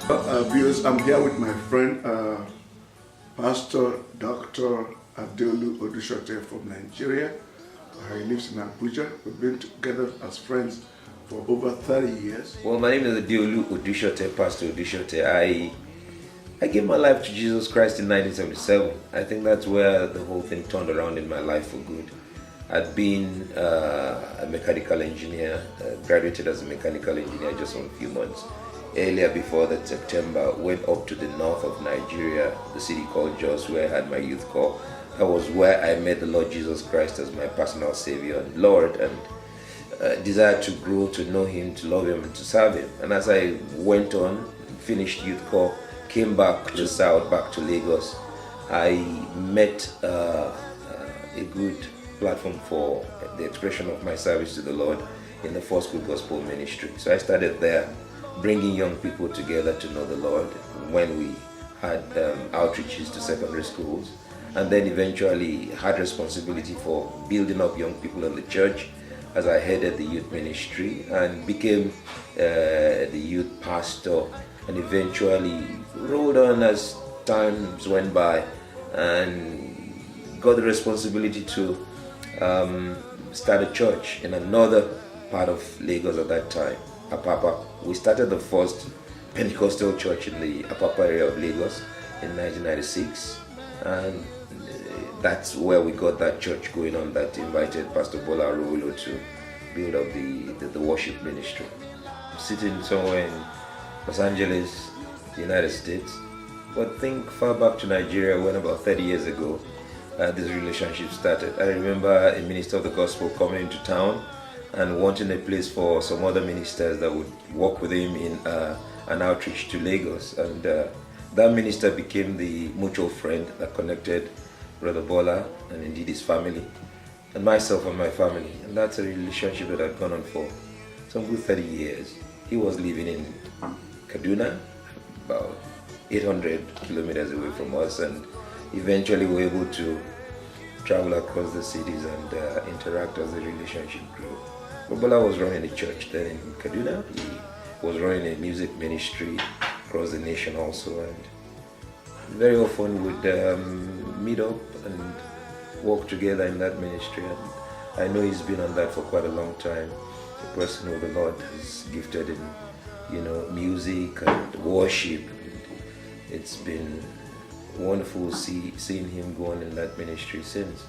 Viewers, I'm here with my friend, Pastor Dr. ADEOLU ODUSOTE from Nigeria. He lives in Abuja. We've been together as friends for over 30 years. Well, my name is ADEOLU ODUSOTE, Pastor ODUSOTE. I gave my life to Jesus Christ in 1977. I think that's where the whole thing turned around in my life for good. I'd been a mechanical engineer, graduated as a mechanical engineer just for a few months. Earlier before that September, went up to the north of Nigeria, the city called Jos, where I had my youth corps. That was where I met the Lord Jesus Christ as my personal Savior and Lord, and desired to grow, to know Him, to love Him, and to serve Him. And as I went on, finished youth corps, came back to the south, back to Lagos, I met a good platform for the expression of my service to the Lord in the First Good Gospel Ministry. So I started there, bringing young people together to know the Lord when we had outreaches to secondary schools, and then eventually had responsibility for building up young people in the church as I headed the youth ministry and became the youth pastor, and eventually rolled on as times went by and got the responsibility to start a church in another part of Lagos at that time, Apapa. We started the first Pentecostal church in the Apapa area of Lagos in 1996, and that's where we got that church going on that invited Pastor Bola Arowolo to build up the worship ministry. I'm sitting somewhere in Los Angeles, the United States, but think far back to Nigeria when about 30 years ago this relationship started. I remember a minister of the gospel coming into town and wanting a place for some other ministers that would work with him in an outreach to Lagos. And that minister became the mutual friend that connected Brother Bola and indeed his family, and myself and my family. And that's a relationship that had gone on for some good 30 years. He was living in Kaduna, about 800 kilometers away from us, and eventually we were able to travel across the cities and interact as the relationship grew. Bola was running a church then in Kaduna. He was running a music ministry across the nation also, and very often would meet up and work together in that ministry. And I know he's been on that for quite a long time. The person who the Lord has gifted in, music and worship. It's been wonderful seeing him go on in that ministry since.